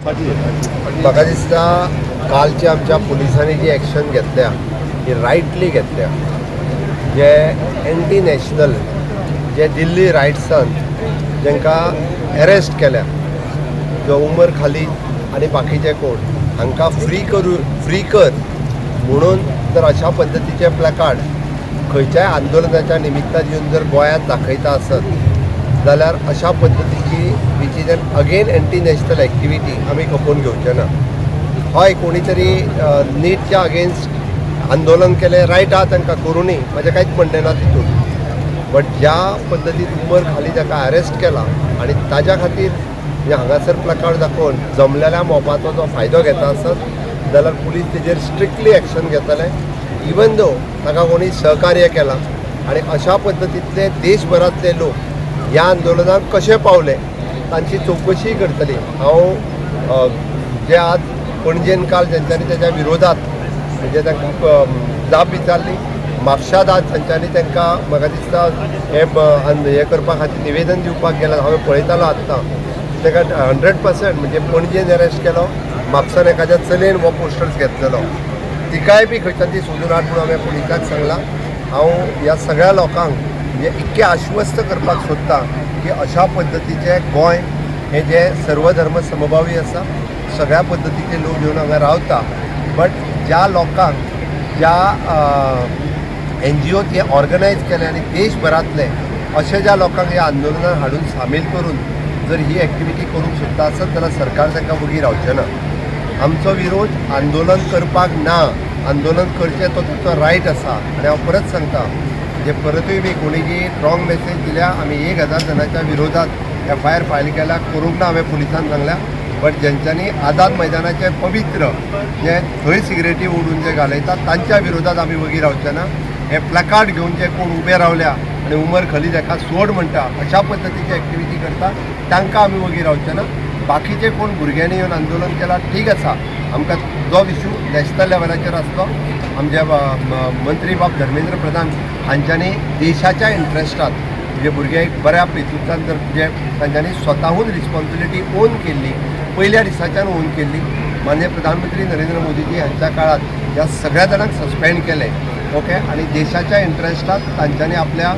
म्हाका दिसता कालच्या आमच्या पुलिसांनी जी एक्शन घेतल्या ही रायटली घेतल्या. जे एंटी नॅशनल जे दिल्ली रायट्सान जांकां अरेस्ट केल्या, जो उमर खालीद आनी बाकीचे कोण हांकां फ्री कर म्हणून जर अशा पद्दतीचे प्लॅकार्ड खंयच्याय आंदोलनाच्या निमित्तान येवन जर गोंयांत दाखयता आसत जाल्यार अशा पद्दतीची which is an again anti national activity आमी खपोवन घेवचे ना. हय, कोणी तरी नीटच्या अगेन्स्ट आंदोलन केलें, रायट आहा तांकां करुनी, म्हाजें कांयच म्हणणें ना तितून. बट ज्या पद्दतीन उमर खाली ताका अरेस्ट केला आनी ताज्या खातीर हांगासर प्लॅकार्ड दाखोवन जमलेल्या मोपाचो जो फायदो घेता आसत जाल्यार पुलीस तेजेर स्ट्रिक्टली एक्शन घेतले, इवन दो ताका कोणी सहकार्य केलां. आनी अशा पद्दतींतले देशभरांतले लोक ह्या आंदोलनाक कशे पावले तांची चवकशी करतली. हांव जे आज पणजेन काल जेंच्यांनी तेच्या विरोधात म्हणजे तांकां जाप विचारली, म्हापशांत आज तांच्यांनी तांकां म्हाका दिसता हे करपा खातीर निवेदन दिवपाक गेला. हांवें पळयतालो आत्तां ताका 100% म्हणजे पणजेन अरेस्ट केलो, म्हापसान एखाद्या चलयेन हो पोस्टर्स घेतलेलो, तिकाय बी खंयच्यान ती सोदून हाड म्हणून हांवें पुलिसाक सांगलां. हांव ह्या सगळ्या लोकांक म्हणजे इतकें आश्वस्त करपाक सोदता की अशा पद्दतीचें गोंय हें जें सर्वधर्म समभावी आसा, सगळ्या पद्दतीचे लोक येवन हांगा रावता. बट ज्या लोकांक ज्या NGO हे ऑर्गनायज केले आनी देशभरांतले अशे ज्या लोकांक ह्या आंदोलनान हाडून सामील करून जर ही एक्टिविटी करूंक सोदता आसत जाल्यार सरकार तांकां वगी रावचें ना. आमचो विरोध आंदोलन करपाक ना, आंदोलन करचें तो तुमचो रायट आसा. आनी हांव परत सांगता, जे परतूय बी कोणी जी रॉंग मेसेज दिल्या, आमी 1000 जणांच्या विरोधात FIR फायल केल्या, करूंक ना हांवें पुलिसान सांगल्या. बट जेंच्यांनी आझाद मैदानाचे पवित्र जे थंय सिगरेटी ओडून जे घालयतात तांच्या विरोधात आमी वगी रावचे ना. हे प्लॅकार्ड घेवन जे कोण उबे रावल्या आनी उमर खाली जाका सोड म्हणटा अशा पद्दतीची एक्टिविटी करता तांकां आमी वगी रावचे ना. बाकीचे कोण भुरग्यांनी येवन आंदोलन केलां ठीक आसा, आमकां जो इशू नॅशनल लेवलाचेर आसलो. आमचे मंत्री बाब धर्मेंद्र प्रधान हांच्यांनी देशाच्या इंट्रस्टात म्हणजे भुरगे बऱ्या हेतूंतल्यान जर जे तांच्यांनी स्वताहून रिस्पॉन्सिबिलिटी ओन केल्ली, पयल्या दिसाच्यान ओन केल्ली. माननीय प्रधानमंत्री नरेंद्र मोदीजी हांच्या काळात ह्या सगळ्या जाणांक सस्पेंड केले, ओके, आनी देशाच्या इंट्रस्टात तांच्यांनी आपल्या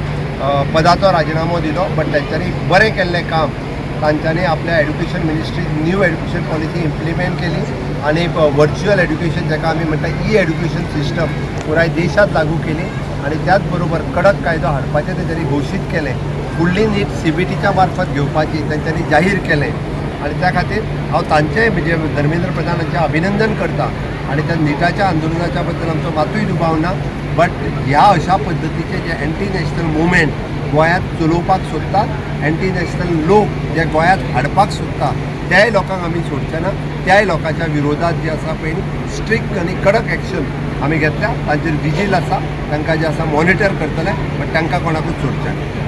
पदाचो राजिनामो दिलो. बट तांच्यांनी बरें केल्लें काम, तांच्यांनी आपल्या एड्युकेशन मिनिस्ट्रीत न्यू एड्युकेशन पॉलिसी इम्प्लिमेंट केली आनी वर्च्युअल एड्युकेशन जाका आमी म्हणटा एड्युकेशन सिस्टम पुराय देशात लागू केली. आनी त्याच बरोबर कडक कायदो हाडपाचें तेंच्यांनी घोशीत केलें. फुडली नीट CBTच्या मार्फत घेवपाची तांच्यांनी जाहीर केलें. आनी त्या खातीर हांव तांचेय म्हणजे धर्मेंद्र प्रधानाचें अभिनंदन करता. आनी त्या निटाच्या आंदोलनाच्या बद्दल आमचो मातूय दुबाव ना. बट ह्या अशा पद्दतीचे जे एंटी नॅशनल मुवमेंट गोंयांत चलोवपाक सोदतात, एंटी नॅशनल लोक जे गोंयांत हाडपाक सोदता, त्याय लोकांक आमी सोडचे ना. त्याय लोकांच्या विरोधात जे आसा पळय स्ट्रिक्ट आनी कडक एक्शन आमी घेतल्या. तांचेर विजील आसा, तांकां जे आसा मॉनिटर करतले, बट तांकां कोणाकूच सोडचे ना.